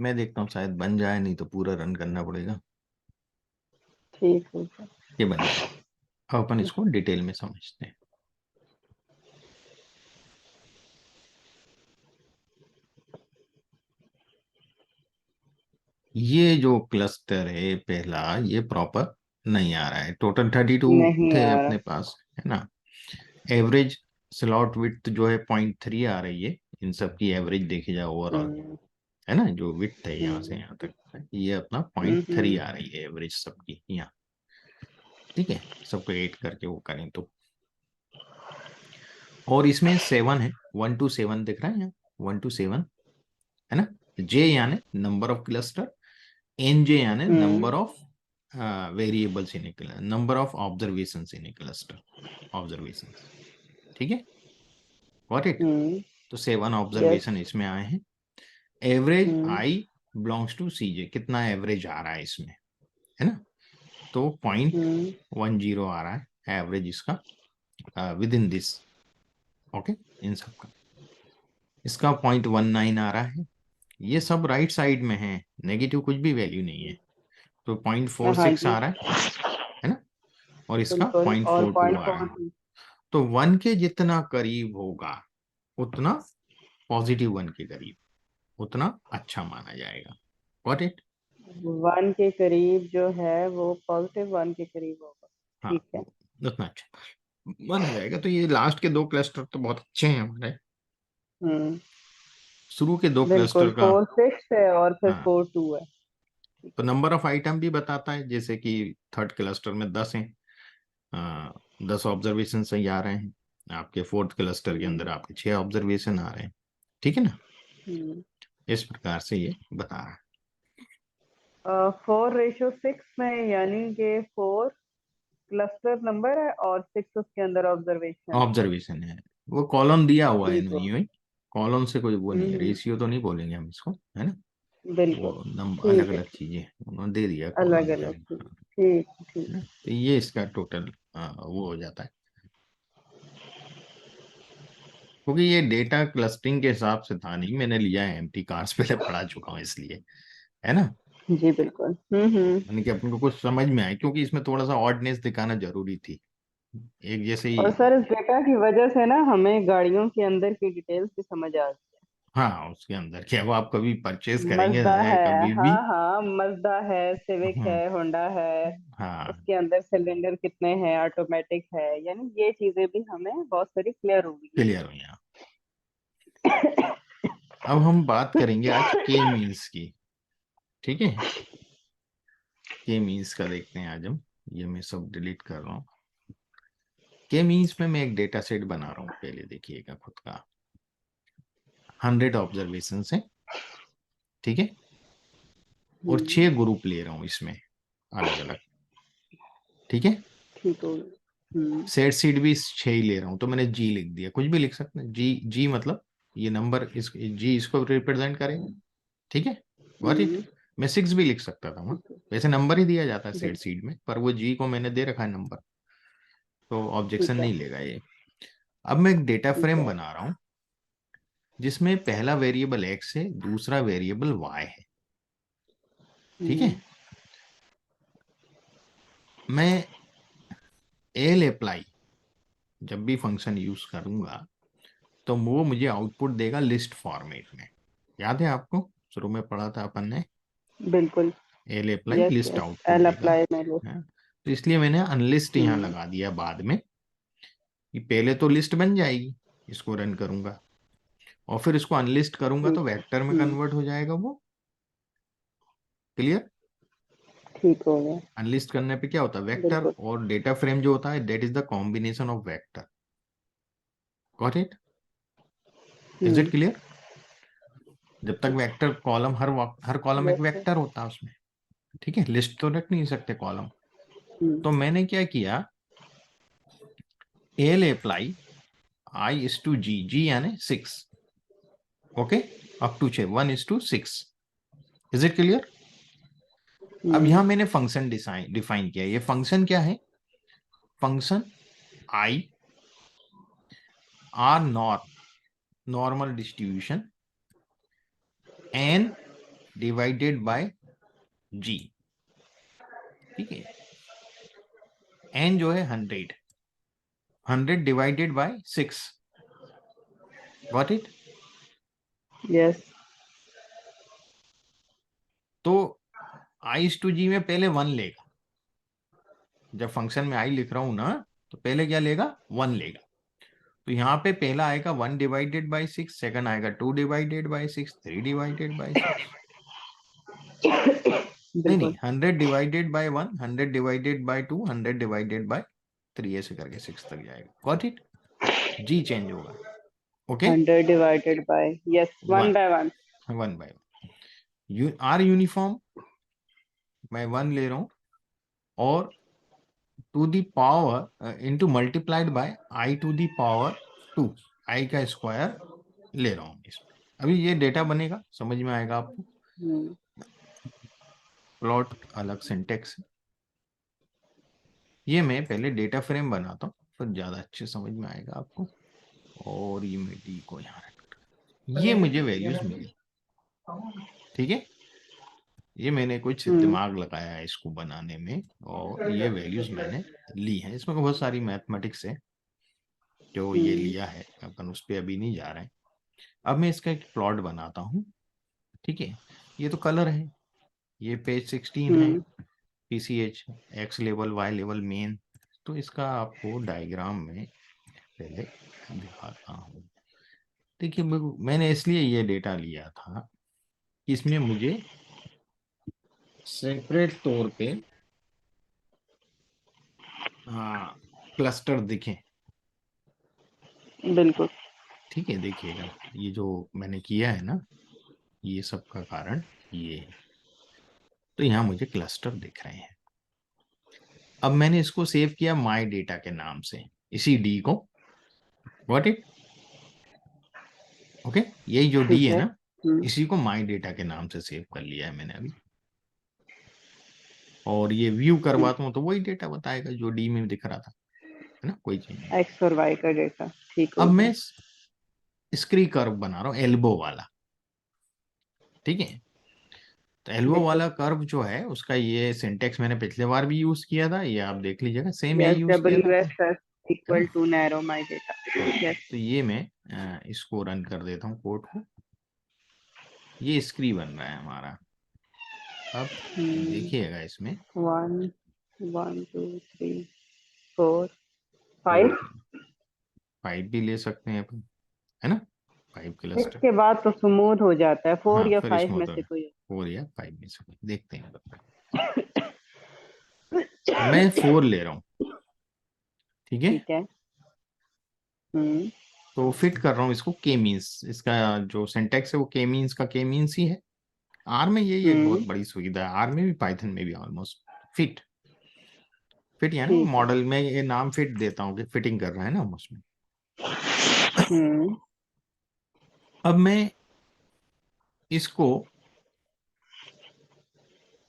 मैं देखता हूँ शायद बन जाए, नहीं तो पूरा रन करना पड़ेगा। ठीक है सर। ये बन गया। अब अपन इसको डिटेल में समझते हैं। ये जो क्लस्टर है पहला, ये प्रॉपर नहीं आ रहा है। टोटल 32 नहीं थे आ रहा। अपने पास, है ना। एवरेज स्लॉट विड्थ जो है 0.3 आ रही है। इन सब की एवरेज देखी जाए ओवरऑल, हम्म है ना, जो विड्थ है यहाँ से हम्म यहाँ तक, ये अपना 0.3 हम्म आ रही है एवरेज सबकी यहाँ। ठीक है, सबको एड करके वो करें तो। और इसमें 7 है, 1 to 7 दिख रहा है यहाँ, 1 to 7, है ना। जे यानी number of cluster, N J यानी hmm number of variables in a cluster, number of observation in a cluster, observation. ठीक है, गॉट इट। हम्म तो 7 यस। ऑब्जर्वेशन इसमें आए हैं। Average hmm I belongs to C J, कितना average आ रहा है इसमें, है ना। तो 0.10 आ रहा है एवरेज इसका विद इन दिस। ओके, इन सब का। इसका 0.19 आ रहा है। ये सब राइट साइड में है, नेगेटिव कुछ भी वैल्यू नहीं है। तो पॉइंट फोर हाँ सिक्स जी, आ रहा है ना। और इसका बिल्कुल। पॉइंट और फोर टू पॉइंट आ रहा फोर है। तो 1 के जितना करीब होगा उतना, पॉजिटिव 1 के करीब उतना अच्छा माना जाएगा। Got it. 1 के करीब जो है वो +1 के करीब होगा। हाँ, ठीक है। उतना अच्छा माना जाएगा। तो ये लास्ट के 2 क्लस्टर तो बहुत अच्छे हैं हमारे। हम्म शुरू के 2 बिल्कुल। क्लस्टर का, 4 6 है और फिर हाँ, 4 2 है। ठीक तो है। नंबर ऑफ आइटम भी बताता है, जैसे कि थर्ड क्लस्टर में 10 हैं, 10 ऑब्जर्वेशन सही आ रहे हैं। आपके फोर्थ क्लस्टर के अंदर हम्म आपके 6 ऑब्जर्वेशन आ रहे हैं। ठीक है ना। हम्म इस प्रकार से ये बता रहा 4:6 में, यानी कि 4 क्लस्टर नंबर है और 6 उसके अंदर है। ऑब्जर्वेशन है। ऑब्जर्वेशन है, वो कॉलम दिया हुआ है ठीक है। नहीं, कॉलम से कोई वो नहीं है, हम्म रेशियो तो नहीं बोलेंगे हम इसको, है ना। बिल्कुल। वो नंबर अलग ठीक है। अलग चीजें उन्होंने दे दिया अलग कॉलम अलग में, चीज। ठीक ठीक। है ना। तो ये इसका टोटल वो हो जाता है। क्योंकि ये डेटा क्लस्टरिंग के हिसाब से था नहीं, मैंने लिया है एम्प्टी कार्ड्स पहले पढ़ा चुका हूँ इसलिए, है ना। जी बिल्कुल। यानी कि अपन को कुछ समझ में आए, क्योंकि इसमें थोड़ा सा ऑडनेस दिखाना जरूरी थी, एक जैसे और ही। सर, इस डेटा की वजह से ना हमें गाड़ियों के अंदर की डिटेल्स भी समझ आ गई। हाँ, उसके अंदर क्या, वो आप कभी परचेज करेंगे मजदा है है। कभी भी। हाँ हाँ, मजदा है, सिविक है, हम्म, होंडा है। हाँ, उसके अंदर सिलेंडर कितने हैं, ऑटोमेटिक है, यानी ये चीजें भी हमें बहुत सारी क्लियर हो गई क्लियर हो गया। अब हम बात करेंगे आज के मीन्स की। ठीक है, के मीन्स का देखते हैं आज हम। ये मैं सब डिलीट कर रहा हूँ। के मीन्स में मैं एक डेटा सेट बना रहा हूँ, पहले देखिएगा खुद का। 100 ऑब्जर्वेशन है, ठीक है। और हम्म 6 ग्रुप ले रहा हूँ इसमें, अलग अलग। ठीक है, ठीक हो गई। सेट सीड भी 6 ही ले रहा हूँ, तो मैंने जी लिख दिया। कुछ भी लिख सकते हैं, जी जी मतलब ये नंबर, इस जी इसको रिप्रेजेंट करेगा। ठीक है, गॉट इट। हम्म मैं 6 भी लिख सकता था वहां, ठीक है। वैसे नंबर ही दिया जाता है सेट बिल्कुल। सीड में, पर वो जी को मैंने दे रखा है नंबर, तो ऑब्जेक्शन ठीक है। नहीं लेगा ये। अब मैं एक डेटा ठीक फ्रेम है। बना रहा हूं, जिसमें पहला वेरिएबल एक्स है, दूसरा वेरिएबल वाई है। ठीक है, हम्म मैं एल अप्लाई जब भी फंक्शन यूज करूंगा, तो वो मुझे आउटपुट देगा लिस्ट फॉर्मेट में। याद है आपको, शुरू में पढ़ा था अपन ने, बिल्कुल। L apply yes list yes. Output L देगा, अप्लाई में लो। है। तो इसलिए मैंने अनलिस्ट यहाँ हम्म लगा दिया बाद में, कि पहले तो लिस्ट बन जाएगी, इसको रन करूंगा, और फिर इसको अनलिस्ट करूंगा तो ठीक है। वेक्टर में कन्वर्ट हो जाएगा वो। क्लियर। ठीक हो गया। अनलिस्ट करने पे क्या होता है, वेक्टर बिल्कुल। और डेटा फ्रेम जो होता है, that is the combination of vector. Got it. Is it hmm clear. जब तक वेक्टर कॉलम, हर कॉलम एक यस सर। वेक्टर होता है उसमें। ठीक है, लिस्ट तो रख नहीं सकते कॉलम। हम्म तो मैंने क्या किया, L apply I is to G, G यानी 6। Okay, up to 6, 1:6। Is it clear. अब हम्म यहां मैंने फंक्शन डिफाइन किया। ये फंक्शन क्या है, function I R normal distribution N divided by G, ठीक है। एन जो है 100, 100 divided by 6, got it. Yes. तो आई टू जी में पहले 1 लेगा, जब फंक्शन में आई लिख रहा हूं ना, तो पहले क्या लेगा, 1 लेगा। तो यहाँ पे पहला आएगा 1 डिवाइडेड बाय 6, सेकंड आएगा 2 डिवाइडेड बाय 6, 3 डिवाइडेड बाय 6। नहीं, बिल्कुल। 100 divided by 1, 100 divided by 2, 100 divided by 3, ऐसे करके 6 तक जाएगा, गॉट इट। जी चेंज होगा, okay. 100 divided by, yes, 1 1, by 1। 1 by 1, are uniform मैं 1 ले रहा हूं, और to the power into multiplied by i to the power 2, i का स्क्वायर ले रहा हूं इसमें। अभी ये डेटा बनेगा, समझ में आएगा आपको। हम्म, प्लॉट अलग सिंटेक्स है, ये मैं पहले डेटा फ्रेम बनाता हूँ, फिर ज्यादा अच्छे समझ में आएगा आपको। और ये मैं डी को यहाँ रख, ये मुझे वैल्यूज मिली, ठीक है। ये मैंने कुछ हम्म, दिमाग लगाया है इसको बनाने में, और ये वैल्यूज मैंने ली हैं। इसमें बहुत सारी मैथमेटिक्स है जो ये हम्म, लिया है, अपन उस पर अभी नहीं जा रहे हैं। अब मैं इसका एक प्लॉट बनाता हूँ, ठीक है। ये तो कलर है, ये पेज 16 है, hmm, PCH, X level, Y level, mean. तो इसका आपको डायग्राम में पहले दिखाता हूँ। देखिए, मैंने इसलिए ये डेटा लिया था कि इसमें मुझे सेपरेट तौर पे क्लस्टर दिखे, बिल्कुल। ठीक है। देखिएगा, ये जो मैंने किया है ना, ये सब का कारण ये है। तो यहाँ मुझे क्लस्टर दिख रहे हैं। अब मैंने इसको सेव किया माई डेटा के नाम से, इसी डी को, व्हाट इट, ओके। यही जो डी ठीक है है। ना, इसी को माई डेटा के नाम से सेव कर लिया है मैंने अभी। और ये व्यू करवाता हूँ तो वही डेटा बताएगा जो डी में दिख रहा था, है ना, कोई चेंज नहीं। एक्स और वाई का डेटा ठीक अब हो मैं गया। स्क्री कर्व बना रहा हूँ, एल्बो वाला, ठीक है। तो एल्बो बिल्कुल। वाला कर्व जो है, उसका ये सिंटेक्स मैंने पिछले बार भी यूज किया था, ये आप देख लीजिएगा, सेम यही यस, यूज किया था डब्ल्यू अपन, एस एस है इक्वल ना। To narrow my data. हाँ, यस। तो ये मैं इसको रन कर देता हूँ कोड को, ये स्क्री बन रहा है हमारा। अब देखिएगा इसमें 1 1 2 3 4 4, 5। 5 भी ले सकते हैं अपन, है ना, 5 क्लस्टर। इसके बाद तो स्मूथ हो जाता है, 4 हाँ, या फिर 5 इसमें में होता से है कोई। 4 या 5 में से कोई। देखते हैं, मैं 4 ले रहा हूँ, ठीक है। ठीक है। हम्म, तो फिट कर रहा हूँ इसको के मीन्स, इसका जो सिंटेक्स है वो के मीन्स का के मीन्स ही है। आर में यही एक बहुत हम्म, बड़ी सुविधा है, आर में भी पाइथन में भी ऑलमोस्ट। फिट, फिट यानी ठीक है। मॉडल में ये नाम फिट देता हूँ कि फिटिंग कर रहा है ना हम उसमें। हम्म, अब मैं इसको,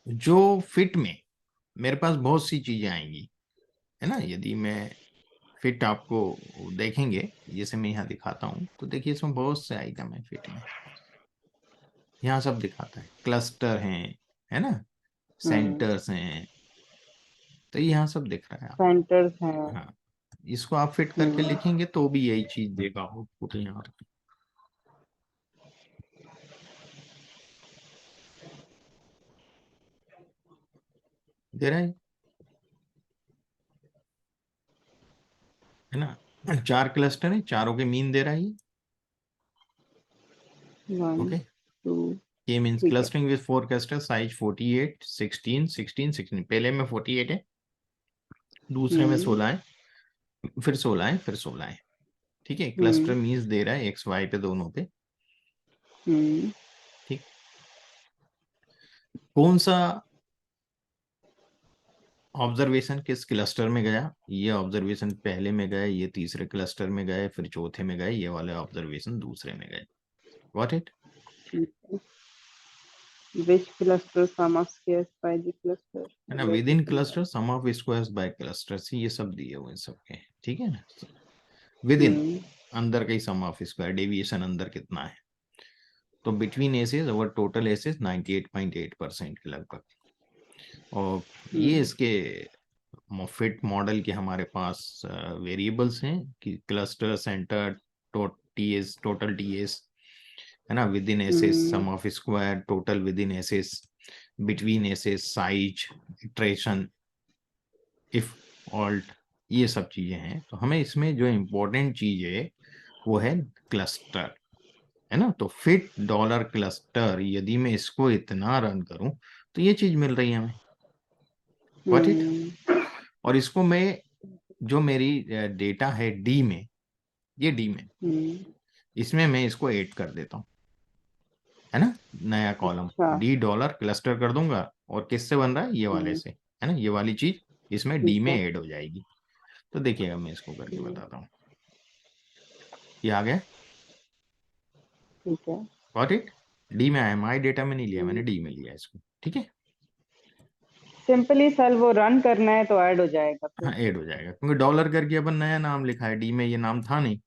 जो फिट में मेरे पास बहुत सी चीजें आएंगी, है ना, यदि मैं फिट आपको देखेंगे, जैसे मैं यहाँ दिखाता हूँ, तो देखिए इसमें बहुत से आइटम है फिट में। यहाँ सब दिखाता है, क्लस्टर हैं, है ना, हम्म, सेंटर्स हैं, तो यहाँ सब दिख रहा है आप। सेंटर्स हैं। हाँ, इसको आप फिट करके हम्म, लिखेंगे तो भी यही चीज देगा आउटपुट यहाँ, दे रहा है ना। 4 क्लस्टर है, चारों के मीन दे रहा है ये, 1 ओके। 2। ये मीन्स ठीक है। क्लस्टरिंग विद 4 क्लस्टर, साइज 48, 16, 16, 16, पहले में 48 है, दूसरे में हम्म, 16 है, फिर 16 है, फिर 16 है, ठीक है। क्लस्टर हम्म, मीन्स दे रहा है एक्स वाई पे, दोनों पे, हम्म, ठीक। कौन सा ऑब्जर्वेशन किस क्लस्टर में गया, ये ऑब्जर्वेशन पहले में गए, ये तीसरे क्लस्टर में गए, फिर चौथे में गए, ये वाले ऑब्जर्वेशन दूसरे में गए, गॉट इट। ठीक है। Which cluster sum of squares by the cluster? है ना, वैसे विद इन समझा। Cluster sum of squares by cluster, ये सब दिए हुए हैं सबके, ठीक है ना। विद इन, हम्म, अंदर का ही सम ऑफ स्क्वायर, डेविएशन अंदर कितना है। तो between SS our total SS 98.8% के लगभग। और ये इसके फिट मॉडल के हमारे पास वेरिएबल्स हैं कि cluster, centre, TS, total TS, है ना, within SS, sum of square, total within SS, between SS, size, iteration, ifault, ये सब चीजें हैं। तो हमें इसमें जो इम्पोर्टेंट चीज है वो है क्लस्टर, है ना। तो फिट डॉलर क्लस्टर, यदि मैं इसको इतना रन करूं तो ये चीज मिल रही है हमें, गॉट इट। और इसको मैं, जो मेरी डेटा है डी में, ये डी में, इसमें मैं इसको ऐड कर देता हूँ, है ना, नया कॉलम अच्छा। डी डॉलर क्लस्टर कर दूंगा। और किससे बन रहा है, ये वाले से, है ना, ये वाली चीज इसमें डी ठीक में है। ऐड हो जाएगी। तो देखिएगा मैं इसको करके बताता हूँ। ये आ गया, ठीक है। Got it. डी में आया, माई डेटा में नहीं लिया मैंने, डी में लिया इसको, ठीक है। सिंपली सर वो रन करना है तो ऐड हो जाएगा फिर। हाँ, ऐड हो जाएगा, क्योंकि डॉलर करके अपन नया नाम लिखा है, डी में ये नाम था नहीं।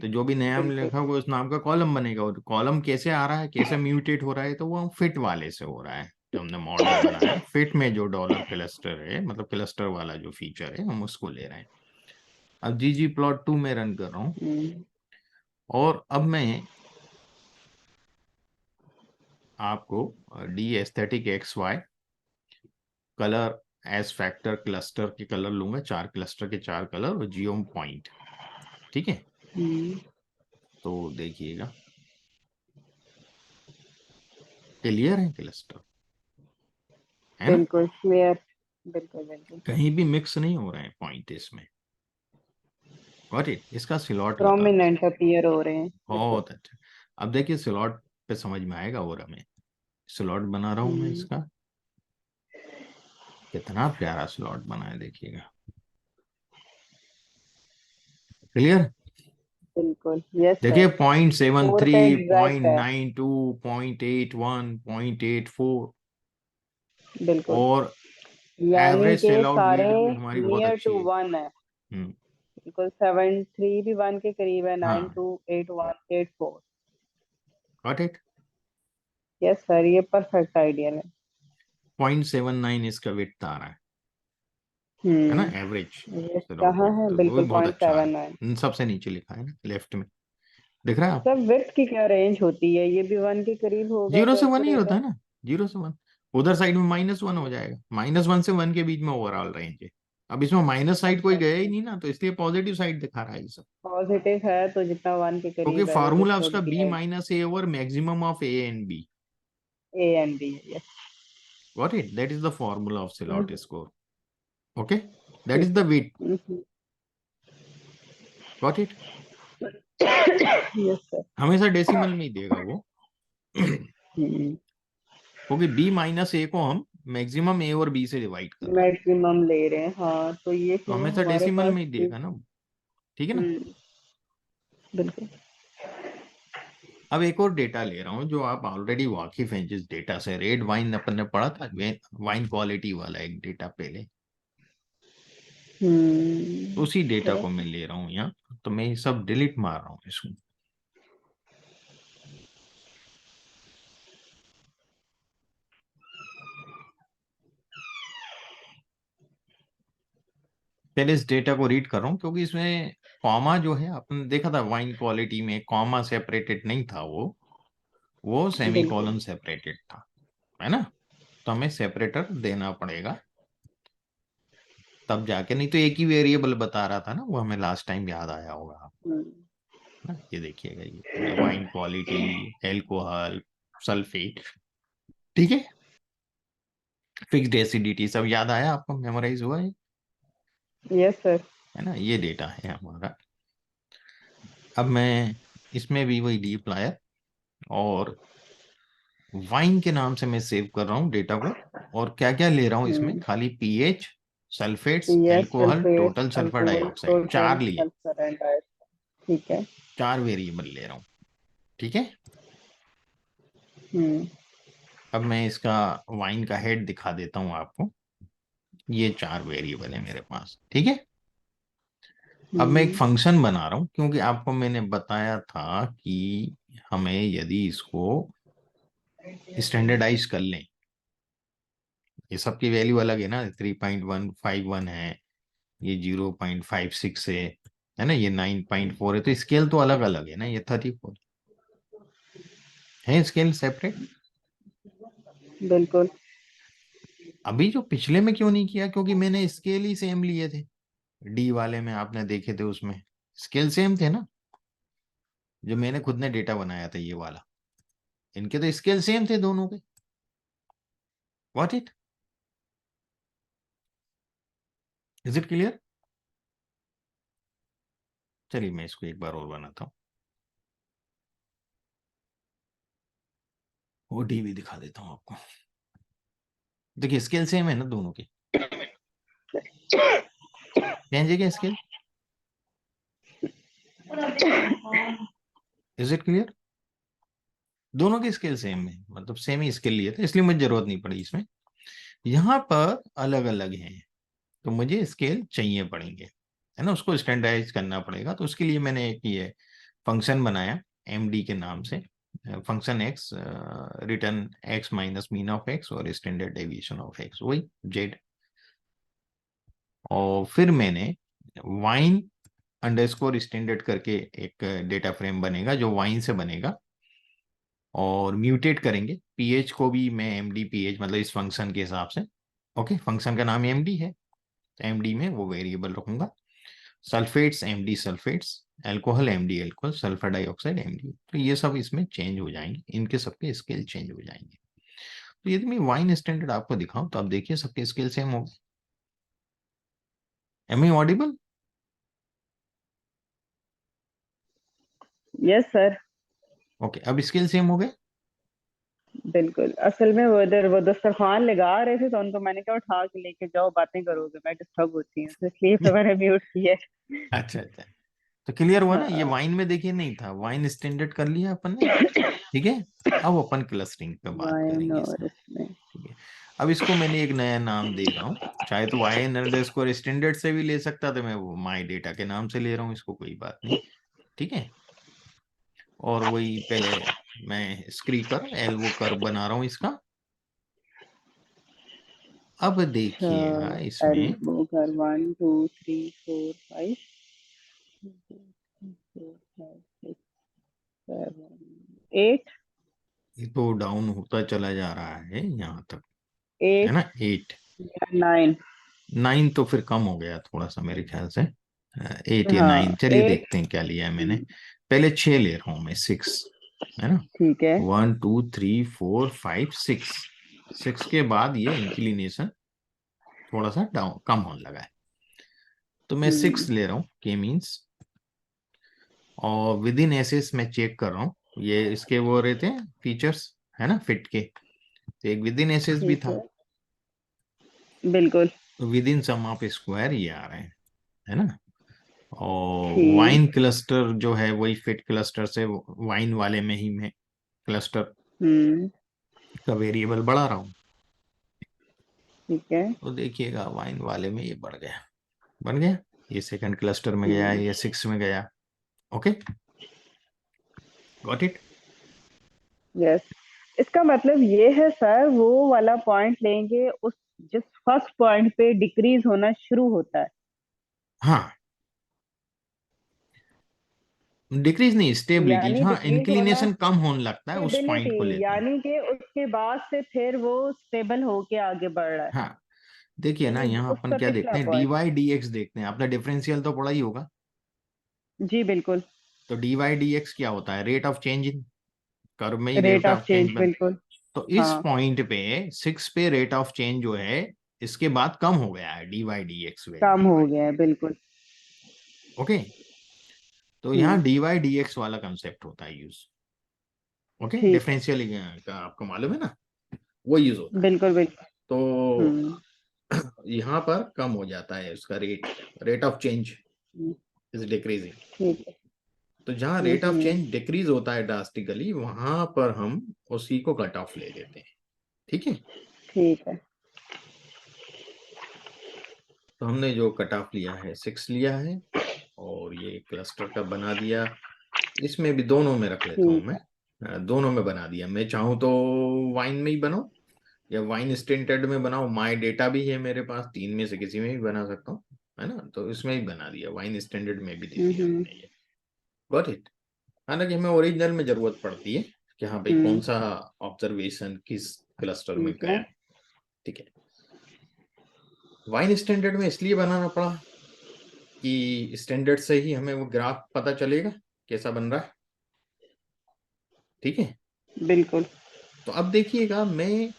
तो जो भी नया बिल्कुल। लिखा होगा उस नाम का कॉलम बनेगा। और कॉलम कैसे आ रहा है, कैसे म्यूटेट हो रहा है, तो वो फिट वाले से हो रहा है। जो हमने मॉडल बनाया फिट में, जो डॉलर क्लस्टर है, मतलब क्लस्टर वाला जो फीचर है, हम उसको ले रहे हैं। अब ggplot2 में रन कर रहा हूँ। और अब मैं आपको the aesthetic x y colour as factor cluster के कलर लूंगा, 4 क्लस्टर के 4 कलर और जियोम पॉइंट, ठीक है। तो देखिएगा, क्लियर है क्लस्टर, है ना, बिल्कुल क्लियर। बिल्कुल बिल्कुल। कहीं भी मिक्स नहीं हो रहे हैं पॉइंट इसमें, गॉट इट। इसका स्लॉट बताता हूँ, प्रोमिनेंट अपीयर हो रहे हैं। बिल्कुल। बहुत अच्छा। अब देखिए स्लॉट पे समझ में आएगा। और हमें स्लॉट बना रहा हूं मैं इसका, कितना प्यारा स्लॉट बना है देखिएगा, क्लियर। बिल्कुल यस देखिए सर। 4 0.73, का एग्जैक्ट है। 0.92, 0.81, 0.84, बिल्कुल। और यानी एवरेज कि सेल आउट सारे रेट भी हमारी बहुत नियर अच्छी टू है। वन है। हम्म, बिल्कुल 7 3 भी 1 के करीब है। नाइन हाँ, two 8 1 8 4। Got it. Yes sir, ये परफेक्ट आइडियल है। 0.79 इसका विड्थ आ रहा है ना, एवरेज ये सेल आउट कहाँ विड्थ, है? तो वो भी बिल्कुल बहुत पॉइंट अच्छा है। सेवन नाइन सबसे नीचे लिखा है ना, लेफ्ट में, दिख रहा है आप। सब विड्थ की क्या रेंज होती है? ये भी 1 के करीब होगा जीरो तो से वन ही एक्यूरेट होता है। है ना, 0 से 1। उधर साइड में -1 हो जाएगा, -1 से 1 के बीच में ओवरऑल रेंज है। अब इसमें माइनस साइड कोई अच्छा गया ही अच्छा। नहीं ना, तो इसलिए पॉजिटिव साइड दिखा रहा है ये सब। पॉजिटिव है तो जितना 1 के क्योंकि करीब है वो तो फार्मूला शुड उसका be B ideal. Minus A over maximum of A and B, A and B. Yes. Got it, that is the formula of silhouette score, okay, that is ठीक द विड्थ, है। Got it. Yes sir. हमेशा decimal में ही देगा वो क्योंकि B-A को हम मैक्सिमम ए और बी से डिवाइड कर रहे हैं, मैक्सिमम ले रहे हैं, हाँ, तो ये तो फिर हमेशा हमारे डेसिमल पास में ही देगा ना, ठीक है ना। बिल्कुल। अब एक और डेटा ले रहा हूं जो आप ऑलरेडी वाकिफ हैं, जिस डेटा से, रेड वाइन अपन ने पढ़ा था, वाइन क्वालिटी वाला एक डेटा पहले, उसी डेटा है। को मैं ले रहा हूं यहाँ। तो मैं ये सब डिलीट मार रहा हूँ इसको। पहले इस डेटा को रीड कर रहा हूँ, क्योंकि इसमें कॉमा जो है, आपने देखा था वाइन क्वालिटी में कॉमा सेपरेटेड नहीं था, वो सेमी बिल्कुल। कॉलन सेपरेटेड था, है ना। तो हमें सेपरेटर देना पड़ेगा, तब जाके, नहीं तो एक ही वेरिएबल बता रहा था ना, वो हमें लास्ट टाइम याद आया होगा हम्म, ना। ये देखिएगा, ये वाइन क्वालिटी, एल्कोहल, सल्फेट, ठीक है, फिक्स्ड एसिडिटी, सब याद आया आपको, मेमोराइज हुआ यस सर। है ना। ये डेटा है हमारा। अब मैं इसमें भी वही डी अप्लायर और वाइन के नाम से मैं सेव कर रहा हूँ डेटा को। और क्या क्या ले रहा हूँ इसमें, खाली pH, sulphates, pH, alcohol, sulphate, total sulphur alcohol, dioxide, total 4 लिए, सल्फर एंड डाइऑक्साइड। ठीक है। 4 वेरिएबल ले रहा हूँ, ठीक है। हम्म अब मैं इसका वाइन का हेड दिखा देता हूँ आपको। ये 4 वेरिएबल है मेरे पास, ठीक है। अब मैं एक हम्म फंक्शन बना रहा हूँ, क्योंकि आपको मैंने बताया था कि हमें यदि इसको स्टैंडर्डाइज कर लें, ये सबकी वैल्यू अलग है ना, 3.151 है, ये 0.56 है ना, ये 9.4 है, तो स्केल तो अलग अलग है ना, ये 34 है स्केल सेपरेट। बिल्कुल। अभी जो पिछले में क्यों नहीं किया, क्योंकि मैंने स्केल ही सेम लिए थे, डी वाले में आपने देखे थे, उसमें स्केल सेम थे ना, जो मैंने खुद ने डेटा बनाया था ये वाला, इनके तो स्केल सेम थे दोनों के। What it, is it clear? चलिए मैं इसको एक बार और बनाता हूँ, वो डी भी दिखा देता हूँ आपको। देखिए स्केल सेम है ना दोनों की, चेंज है क्या स्केल? Is it clear? दोनों की स्केल सेम है, मतलब सेम ही स्केल लिए थे, इसलिए मुझे जरूरत नहीं पड़ी इसमें। यहाँ पर अलग अलग हैं, तो मुझे स्केल चाहिए पड़ेंगे, है ना, उसको स्टैंडर्डाइज करना पड़ेगा, तो उसके लिए मैंने एक ये फंक्शन बनाया एम डी के नाम से, function x, return x minus mean of x और स्टैंडर्ड डेविएशन ऑफ एक्स, वही जेड। और फिर मैंने वाइन अंडरस्कोर स्टैंडर्ड करके एक डेटा फ्रेम बनेगा जो वाइन से बनेगा, और म्यूटेट करेंगे पीएच को भी, मैं एम डी पीएच मतलब इस फंक्शन के हिसाब से। ओके, फंक्शन का नाम एम डी है, तो एम डी में वो वेरिएबल रखूंगा। Sulphates M D sulphates, alcohol M D alcohol, sulphur dioxide M D, तो ये सब इसमें चेंज हो जाएंगे, इनके सबके स्केल चेंज हो जाएंगे। तो यदि मैं वाइन स्टैंडर्ड आपको दिखाऊं तो आप देखिए सबके स्केल सेम हो गए। Am I audible? Yes sir. Okay, अब स्केल सेम हो गए। बिल्कुल, असल में वो इधर वो दस्तरखान लगा रहे थे, तो उनको मैंने कहा उठा के लेके जाओ, बातें करोगे, मैं डिस्टर्ब होती हूँ, तो इसलिए फिर मैंने म्यूट किया। अच्छा अच्छा, तो क्लियर हुआ ना, ये हाँ। वाइन में देखिए नहीं था, वाइन स्टैंडर्ड कर लिया अपन ने, ठीक है। अब अपन क्लस्टरिंग पे बात वाइन करेंगे और इसमें, इसमें। ठीक है। अब इसको मैंने एक नया नाम दे रहा हूँ, चाहे तो वाइन अंडरस्कोर स्टैंडर्ड से भी ले सकता था, मैं वो माई डेटा के नाम से ले रहा हूँ इसको, कोई बात नहीं, ठीक है। और वही पहले मैं स्क्रीकर एल वो कर्व बना रहा हूँ इसका। अब देखिएगा अच्छा, इसमें, एल्बो कर 1 2 3 4 5 8। ये तो डाउन होता चला जा रहा है यहाँ तक, है एट ना, 8। या 9। 9 तो फिर कम हो गया थोड़ा सा मेरे ख्याल से, 8 या हाँ 9, चलिए 8। देखते हैं क्या लिया है मैंने। पहले 6 ले रहा हूँ मैं, 6, है ना, ठीक है। 1 2 3 4 5 6, 6 के बाद ये इंक्लिनेशन थोड़ा सा डाउन कम होने लगा है, तो मैं 6 ले रहा हूँ, के मीन्स। और विद इन एसेस मैं चेक कर रहा हूँ, ये इसके वो रहते हैं फीचर्स, है ना, फिट के, तो एक विद इन एसेस भी ठीक था, है। बिल्कुल। तो within sum of square ये आ रहे हैं, है ना। और ठीक। वाइन क्लस्टर जो है वही फिट क्लस्टर से, वाइन वाले में ही मैं क्लस्टर हम्म। का वेरिएबल बढ़ा रहा हूँ, ठीक है। तो देखिएगा वाइन वाले में ये बढ़ गया, बन गया, ये सेकंड क्लस्टर में गया, हम्म। ये 6 में गया। Okay, got it. यस। इसका मतलब ये है सर, वो वाला पॉइंट लेंगे उस जिस फर्स्ट पॉइंट पे डिक्रीज होना शुरू होता है। हाँ, डिक्रीज नहीं, स्टेबिलिटी, यानी हाँ डिक्रीज होना, इंक्लिनेशन कम होने लगता है उस स्टेबिलिटी, पॉइंट को लेते हैं। यानी कि उसके बाद से फिर वो स्टेबल होके आगे बढ़ रहा है। हाँ, देखिए ना, यानी यहाँ अपन उसका क्या पिछला देखते हैं, D point. Y D X देखते हैं, आपने डिफरेंशियल तो पढ़ा ही होगा। जी बिल्कुल। तो डी वाई डी एक्स क्या होता है, rate of change in curve में ही rate rate of of change, change बन, बिल्कुल। तो इस हाँ। पॉइंट पे 6 पे रेट ऑफ चेंज जो है, इसके बाद कम हो गया है D Y D X value. काम हो गया है, बिल्कुल। ओके, तो हम्म। यहाँ डी वाई डी एक्स वाला कंसेप्ट होता है यूज। ओके, ठीक है। डिफरेंशियल का आपको मालूम है ना, वो यूज होता है। बिल्कुल बिल्कुल। तो हम्म। यहाँ पर कम हो जाता है उसका rate, rate of change hmm. Is decreasing. ठीक है। तो जहाँ रेट ऑफ चेंज डिक्रीज होता है ड्रास्टिकली, वहां पर हम उसी को कट ऑफ ले लेते हैं, ठीक है। ठीक है। तो हमने जो कट ऑफ लिया है 6 लिया है, और ये क्लस्टर का बना दिया, इसमें भी दोनों में रख लेता हूँ ठीक मैं। है। दोनों में बना दिया, मैं चाहूँ तो वाइन में ही बनाऊं या वाइन स्टेंटर्ड में बनाऊं, माई डेटा भी है मेरे पास, तीन में से किसी में भी बना सकता हूँ, है ना। तो इसमें ही बना दिया, वाइन स्टैंडर्ड में भी दे दिया हम्म। मैंने ये। Got it. हालांकि हमें ओरिजिनल में जरूरत पड़ती है कि हाँ भाई कौन हम्म। सा ऑब्जर्वेशन किस क्लस्टर में ठीक गया है। है। ठीक है। वाइन स्टैंडर्ड में इसलिए बनाना पड़ा कि स्टैंडर्ड से ही हमें वो ग्राफ पता चलेगा कैसा बन रहा है। ठीक है। बिल्कुल। तो अब देखिएगा, मैं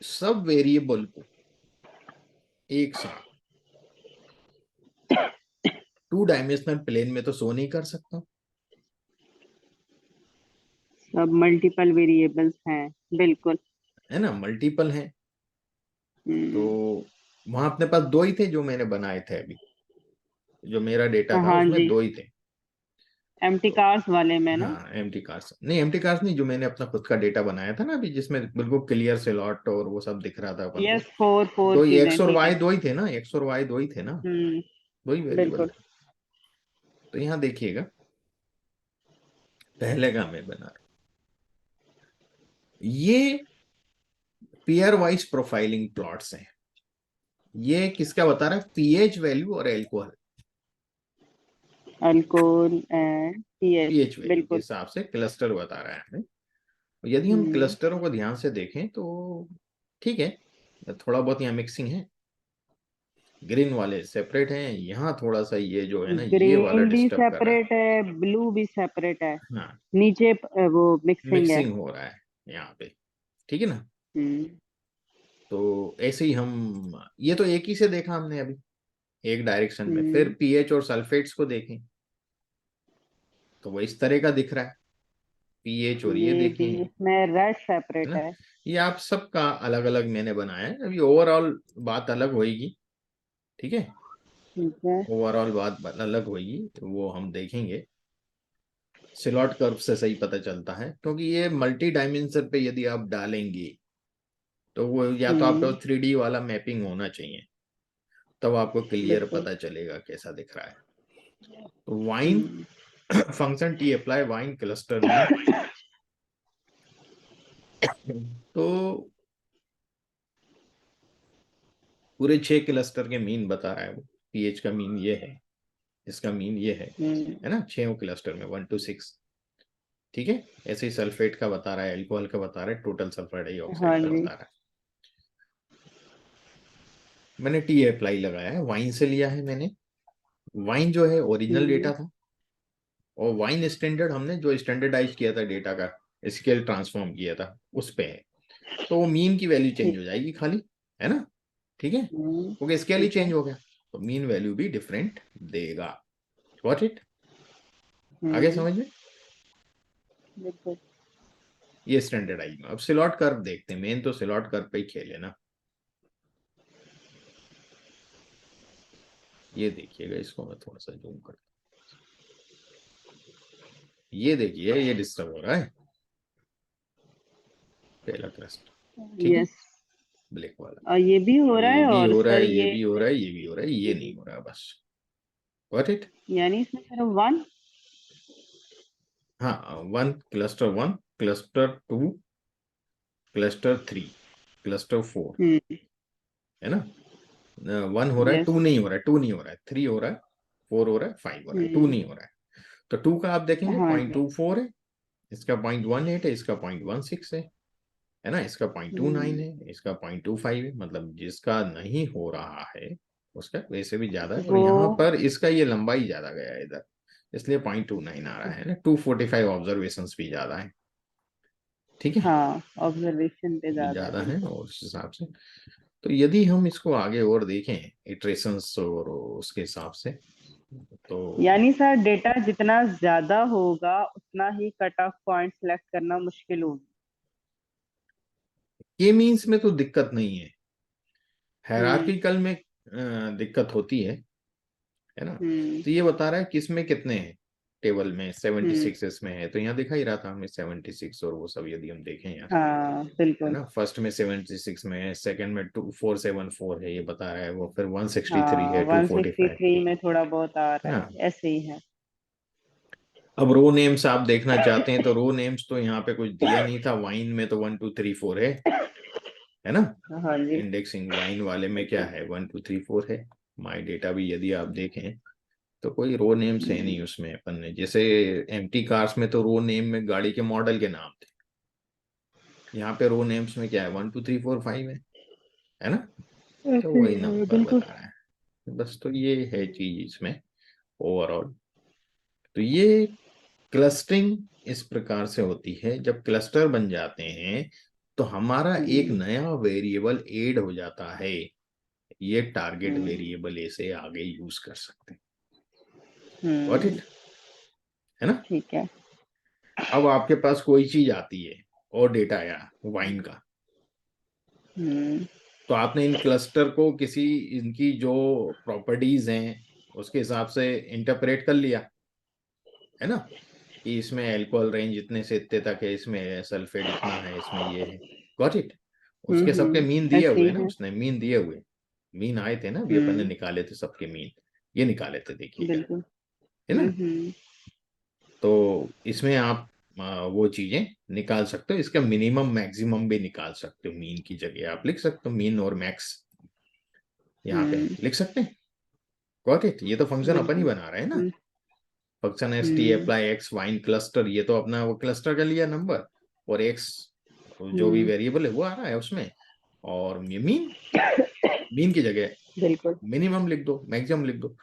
सब वेरिएबल को एक साथ टू डायमेंशनल प्लेन में तो शो नहीं कर सकता, सब मल्टीपल वेरिएबल्स हैं। बिल्कुल। है ना, मल्टीपल है। तो हम्म। वहां अपने पास दो ही थे जो मैंने बनाए थे अभी, जो मेरा डेटा था हाँ उसमें जी। दो ही थे। एम्प्टी तो कार्स वाले में ना। हाँ, एम्प्टी कार्स नहीं, एम्प्टी कार्स नहीं, जो मैंने अपना खुद का डेटा बनाया था ना अभी, जिसमें बिल्कुल क्लियर स्लॉट और वो सब दिख रहा था अपन को। यस, फोर फोर दो ही चीजें, एक्स और ठीक वाई है। दो ही थे ना, एक्स और वाई दो ही थे ना, दो ही वेरिएबल बिल्कुल। थे। तो यहाँ देखिएगा, पहले का मैं बना रहा हूं, ये पेयर वाइज प्रोफाइलिंग प्लॉट्स हैं। ये किसका बता रहा है, पीएच वैल्यू और alcohol, alcohol and pH. PH value के बिल्कुल। हिसाब से क्लस्टर बता रहा है हमें। यदि हम हम्म। क्लस्टरों को ध्यान से देखें तो ठीक है, थोड़ा बहुत यहाँ मिक्सिंग है, ग्रीन वाले सेपरेट हैं, यहाँ थोड़ा सा ये जो है ना ये वाला ग्रीन भी डिस्टर्ब कर रहा है। सेपरेट है, ब्लू भी सेपरेट है। हाँ, नीचे वो मिक्सिंग है। मिक्सिंग हो रहा है यहाँ पे। ठीक है ना। हम्म। तो ऐसे ही हम, ये तो एक ही से देखा हमने अभी, एक डायरेक्शन में, फिर हम्म। पीएच और सल्फेट्स को देखें तो वो इस तरह का दिख रहा है, पीएच और ये ये देखें, भी इसमें रेड है सेपरेट ना। है। ये आप सबका अलग अलग मैंने बनाया है, अभी ओवरऑल बात अलग होगी। ठीक है। ठीक है। ओवरऑल बात अलग होगी, वो हम देखेंगे। सिलॉट कर्व से सही पता चलता है, क्योंकि ये मल्टी डायमेंशन पे यदि आप डालेंगे तो वो या तो आपका हम्म। 3D वाला मैपिंग होना चाहिए, तब आपको क्लियर बिल्कुल। पता चलेगा कैसा दिख रहा है। तो wine hmm. Function T apply wine cluster mean. तो पूरे 6 क्लस्टर के मीन बता रहा है वो, पीएच का मीन ये है, इसका मीन ये हम्म। है ना, 6 क्लस्टर में 1 to 6। ठीक है। ऐसे ही सल्फेट का बता रहा है, एल्कोहल का बता रहा है, टोटल सल्फर हाँ डाइऑक्साइड का जी। बता रहा है। मैंने टी अप्लाई लगाया है, वाइन से लिया है मैंने। वाइन जो है ओरिजिनल हम्म। डेटा था, और वाइन स्टैंडर्ड हमने जो स्टैंडर्डाइज किया था डेटा का, स्केल ट्रांसफॉर्म किया था, उस पे है। तो वो मीन की वैल्यू चेंज ठीक। हो जाएगी खाली, है ना। ठीक है, क्योंकि स्केल ही ठीक है। चेंज हो गया, तो मीन वैल्यू भी डिफरेंट देगा। Got it. आगे हम्म। समझ में। बिल्कुल। ये स्टैंडर्डाइज में, अब सिलॉट कर्व देखते हैं, मेन तो सिलॉट कर्व पे ही खेले ना। ये देखिएगा, इसको मैं थोड़ा सा जूम कर, ये देखिए ये डिस्टर्ब हो रहा है, पहला क्रस्ट। ठीक है, यस। ब्लैक वाला। और ये भी हो रहा ये है, भी और हो रहा सर है, ये ये भी हो रहा है, ये भी हो रहा है, ये नहीं हो रहा बस। Got it. यानी इसमें सिर्फ वन। हाँ, वन, क्लस्टर 2, क्लस्टर 3, क्लस्टर 4, हम्म। है ना। वन हो रहा है, यस। टू नहीं हो रहा है, 3 हो रहा है, 4 हो रहा है, 5 हो रहा है, टू हम्म। नहीं हो रहा है। तो 2 का आप देखेंगे हाँ पॉइंट जी। टू फोर है, इसका 0.18 है, इसका 0.16 है ना, इसका 0.29 हम्म। है, इसका 0.25 है, मतलब जिसका नहीं हो रहा है उसका वैसे भी ज्यादा है, और वो। यहाँ पर इसका ये लंबाई ज्यादा गया है इधर, इसलिए 0.29 आ रहा है ना, 245 ऑब्जर्वेशन भी ज्यादा है। ठीक है, हाँ, ऑब्जर्वेशन पे भी ज्यादा है, ज्यादा है, बिल्कुल। और उस हिसाब से तो यदि हम इसको आगे और देखें इटरेशंस और उसके हिसाब से, तो यानी सर डेटा जितना ज्यादा होगा उतना ही कट ऑफ पॉइंट सेलेक्ट करना मुश्किल होगी। ये मीन्स में तो दिक्कत नहीं है, हम्म। हायरार्किकल में दिक्कत होती है ना। हम्म। तो ये बता रहा है किसमें कितने हैं, टेबल में सेवेंटी हम्म। सिक्स इसमें है, तो यहाँ दिखा ही रहा था हमें 76, और वो सब यदि हम देखें यहाँ, हाँ है बिल्कुल। ना, फर्स्ट में 76 में है, सेकंड में 2474 है, ये बता रहा है वो, फिर 163 हाँ, है, 245 163 में थोड़ा बहुत आ है रहा ना। है, ऐसे ही है। अब रो नेम्स आप देखना चाहते हैं तो रो नेम्स तो यहाँ पे कुछ दिया नहीं था, वाइन में तो 1 2 3 4 है ना। हाँ जी। इंडेक्सिंग वाइन वाले में क्या है, 1 2 3 4 है। माई डेटा भी यदि आप देखें तो कोई रो नेम्स है नहीं उसमें। अपन ने जैसे एम्प्टी कार्स में तो रो नेम में गाड़ी के मॉडल के नाम थे, यहाँ पे रो नेम्स में क्या है, 1 2 3 4 5 है ना। तो ऐसे ही वही है, नंबर बिल्कुल। बता रहा है बस। तो ये है चीज इसमें ओवरऑल। तो ये क्लस्टरिंग इस प्रकार से होती है, जब क्लस्टर बन जाते हैं तो हमारा एक हम्म। नया वेरिएबल ऐड हो जाता है। ये टारगेट हम्म। वेरिएबल ऐसे आगे यूज कर सकते हैं। Got hmm. इट, है ना। ठीक है। अब आपके पास कोई चीज आती है और डेटा आया वाइन का, हम्म। तो आपने इन क्लस्टर को किसी, इनकी जो प्रॉपर्टीज हैं उसके हिसाब से इंटरप्रेट कर लिया, है ना। कि इसमें अल्कोहल रेंज इतने से इतने तक है, इसमें सल्फेट इतना है, इसमें ये है। Got it. उसके सबके मीन दिए ऐसे हुए ही ना, है। उसने मीन दिए हुए। मीन आए थे ना, अभी अपन ने हम्म। निकाले थे सबके मीन, ये निकाले थे देखिएगा, बिल्कुल। है ना। हम्म। तो इसमें आप वो चीजें निकाल सकते हो, इसका मिनिमम मैक्सिमम भी निकाल सकते हो। मीन की जगह आप लिख सकते हो मीन और मैक्स, यहाँ पे हम्म। लिख सकते हैं। Got it. ये तो फंक्शन अपन ही बिल्कुल। बना रहे हैं ना। हम्म। फंक्शन एस टी हम्म। अप्लाई एक्स वाइन क्लस्टर, ये तो अपना वो क्लस्टर का लिया नंबर, और एक्स जो भी हम्म। वेरिएबल है वो आ रहा है उसमें। और ये मीन, मीन की जगह बिल्कुल। मिनिमम लिख दो, मैक्सिमम लिख दो।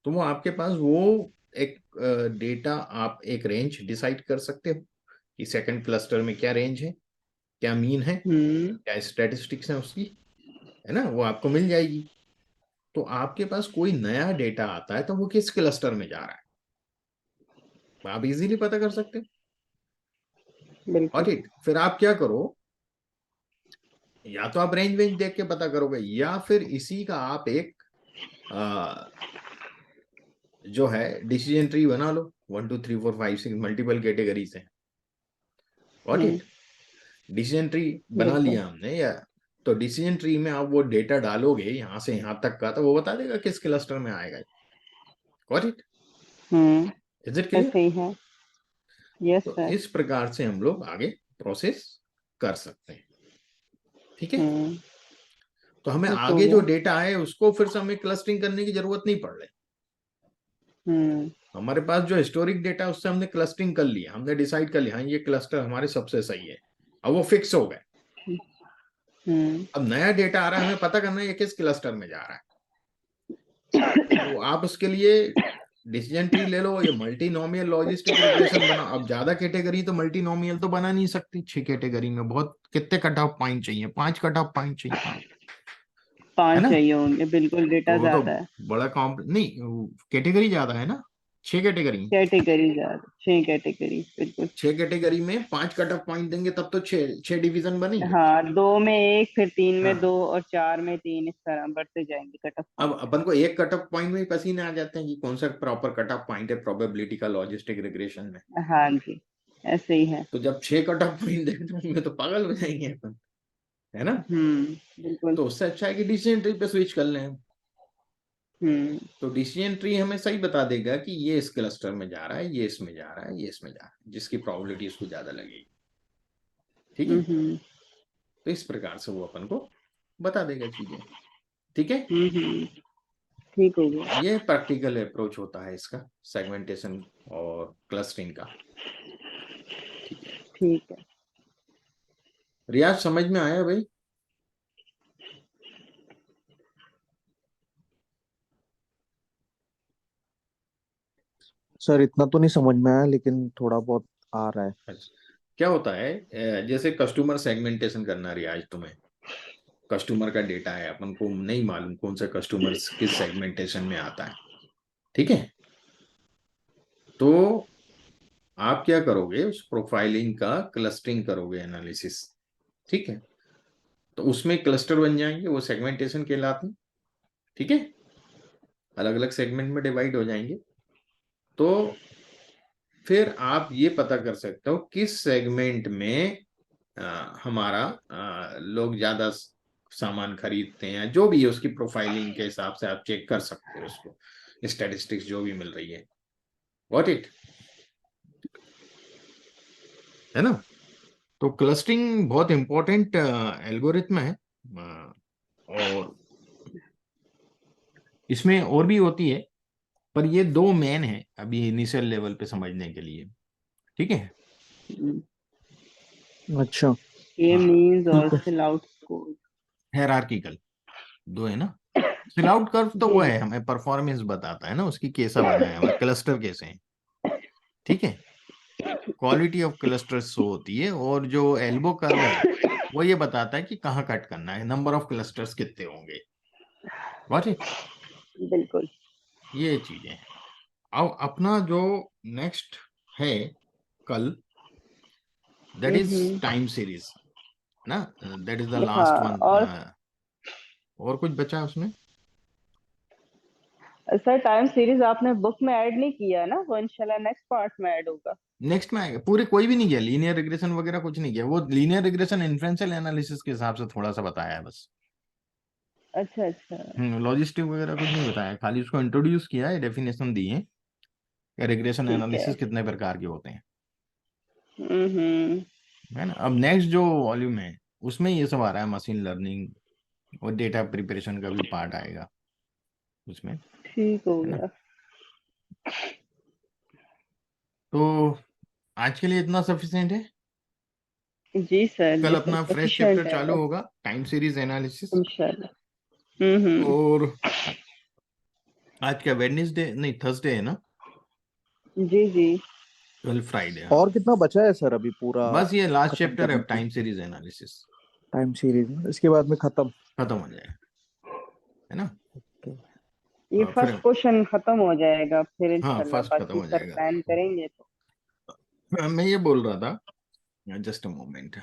तो वो आपके पास वो एक डेटा, आप एक रेंज डिसाइड कर सकते हो कि सेकंड क्लस्टर में क्या रेंज है, क्या मीन है, हम्म। क्या स्टैटिस्टिक्स है उसकी, है ना, वो आपको मिल जाएगी। तो आपके पास कोई नया डेटा आता है तो वो किस क्लस्टर में जा रहा है आप इजीली पता कर सकते हो। और बिल्कुल। ठीक, फिर आप क्या करो, या तो आप रेंज वेंज देख के पता करोगे, या फिर इसी का आप एक आ, जो है डिसीजन ट्री बना लो। 1 2 3 4 5 6 मल्टीपल कैटेगरीज है। Got hmm. It. Decision tree बना बिल्कुल। लिया हमने, या तो डिसीजन ट्री में आप वो डेटा डालोगे यहाँ से यहाँ तक का, तो वो बता देगा किस क्लस्टर में आएगा। Got it. Hmm. Is it clear. ऐसे ही है। यस तो सर। इस प्रकार से हम लोग आगे प्रोसेस कर सकते हैं। ठीक है। हम्म। तो हमें ठीक हो आगे जो गया। डेटा है उसको फिर से हमें क्लस्टरिंग करने की जरूरत नहीं पड़ रही। हम्म। हमारे पास जो हिस्टोरिक डेटा है उससे हमने क्लस्टरिंग कर लिया, हमने डिसाइड कर लिया हाँ ये क्लस्टर हमारे सबसे सही है। अब वो फिक्स हो गए। हम्म। अब नया डेटा आ रहा है, हमें पता करना है ये किस क्लस्टर में जा रहा है। तो आप उसके लिए डिसीजन ट्री ले लो, ये मल्टीनोमियल लॉजिस्टिक रिग्रेशन बना। अब ज्यादा कैटेगरी तो मल्टीनोमियल तो बना नहीं सकती, 6 कैटेगरी में बहुत, कितने कट ऑफ पॉइंट चाहिए, 5 कट ऑफ पॉइंट चाहिए, है 5 ना। चाहिए होंगे, बिल्कुल, तो डेटा वो तो ज्यादा है। बड़ा कॉम्प नहीं, कैटेगरी ज्यादा है ना, 6 कैटेगरी। कैटेगरी ज्यादा, 6 कैटेगरी, बिल्कुल। 6 कैटेगरी में 5 कट ऑफ पॉइंट देंगे तब तो छह छह डिवीजन बनेंगे। हाँ, 2 में 1, फिर 3 में हाँ। 2 और 4 में 3, इस तरह बढ़ते जाएंगे कट ऑफ अब पॉइंट। अपन को एक कट ऑफ पॉइंट में ही पसीने आ जाते हैं कि कौन सा प्रॉपर कट ऑफ पॉइंट है प्रोबेबिलिटी का लॉजिस्टिक रिग्रेशन में। हाँ जी, ऐसे ही है। तो जब 6 कट ऑफ पॉइंट देंगे तो उनमें तो पागल हो जाएंगे अपन, है ना। बिल्कुल। तो उससे अच्छा है कि डिसीजन ट्री पे स्विच कर लें हम। हम्म। तो डिसीजन ट्री हमें सही बता देगा कि ये इस क्लस्टर में जा रहा है, ये इसमें जा रहा है, ये इसमें जा रहा है, जिसकी प्रोबेबिलिटी उसको ज्यादा लगेगी। ठीक है। हम्म। तो इस प्रकार से वो अपन को बता देगा चीजें। ठीक है। हम्म। ठीक हो गया। ये प्रैक्टिकल अप्रोच होता है इसका, सेगमेंटेशन और क्लस्टरिंग का। ठीक है। ठीक है। रियाज समझ में आया भाई। सर इतना तो नहीं समझ में आया लेकिन थोड़ा बहुत आ रहा है। अच्छा, क्या होता है, जैसे कस्टमर सेगमेंटेशन करना रियाज तुम्हें, कस्टमर का डेटा है, अपन को नहीं मालूम कौन सा कस्टमर किस सेगमेंटेशन में आता है। ठीक है। तो आप क्या करोगे, उस प्रोफाइलिंग का क्लस्टरिंग करोगे, एनालिसिस। ठीक है। तो उसमें क्लस्टर बन जाएंगे, वो सेगमेंटेशन कहलाते हैं। ठीक है। अलग अलग सेगमेंट में डिवाइड हो जाएंगे। तो फिर आप ये पता कर सकते हो किस सेगमेंट में हमारा लोग ज्यादा सामान खरीदते हैं, जो भी है उसकी प्रोफाइलिंग के हिसाब से आप चेक कर सकते हो उसको, स्टैटिस्टिक्स जो भी मिल रही है। What it. है ना। तो क्लस्टरिंग बहुत इंपॉर्टेंट एल्गोरिथम है, और इसमें और भी होती है, पर ये दो मेन है अभी इनिशियल लेवल पे समझने के लिए। ठीक है। अच्छा। के हाँ, मींस और ठीक है। Fill out code. हायरार्किकल दो है ना। फिल आउट कर्व तो वो जी है, हमें परफॉर्मेंस बताता है ना उसकी, कैसा बना है हमें, क्लस्टर कैसे हैं। ठीक है। क्वालिटी ऑफ क्लस्टर शो होती है, और जो एल्बो कर्व है वो ये बताता है कि कहाँ कट करना है, नंबर ऑफ क्लस्टर्स कितने होंगे। Got it. बिल्कुल। ये चीजें हैं। अब अपना जो नेक्स्ट है कल, that is hmm. Time series ना, दैट इज द लास्ट हाँ वन। और और कुछ बचा उसमें? सर टाइम सीरीज आपने बुक में ऐड नहीं किया ना, वो इंशाल्लाह नेक्स्ट पार्ट में ऐड होगा। नेक्स्ट में आएगा, पूरे कोई भी नहीं किया, लीनियर रिग्रेशन वगैरह कुछ नहीं किया, वो लीनियर रिग्रेशन इन्फ्रेंशियल एनालिसिस के हिसाब से थोड़ा सा बताया है बस। अच्छा अच्छा। लॉजिस्टिक वगैरह कुछ नहीं बताया, खाली उसको इंट्रोड्यूस किया है, डेफिनेशन दी है, रिग्रेशन ठीक है। एनालिसिस कितने प्रकार के होते हैं, हम्म। है ना। अब नेक्स्ट जो वॉल्यूम है उसमें ये सब आ रहा है, मशीन लर्निंग और डेटा प्रिपरेशन का भी पार्ट आएगा उसमें, ठीक हो है ना। गया। तो आज के लिए इतना सफिशिएंट है। जी सर, कल जी सर, अपना फ्रेश चैप्टर सफिशिएंट है चालू बस। होगा, टाइम सीरीज एनालिसिस। इंशाल्लाह। और आज क्या वेडनेसडे नहीं, थर्सडे है ना, जी जी। कल फ्राइडे। हाँ, और कितना बचा है सर अभी पूरा बस ये लास्ट खत्म चैप्टर है करने के लिए? Time series analysis, time series में इसके बाद में खत्म? खत्म हो जाएगा, है ना। Okay. ये फिर फर्स्ट पोर्शन खत्म हो जाएगा, फिर हाँ, इंशाल्लाह फर्स्ट खत्म बाकी हो सर जाएगा। प्लान करेंगे तो। मैं ये बोल रहा था, जस्ट अ मोमेंट,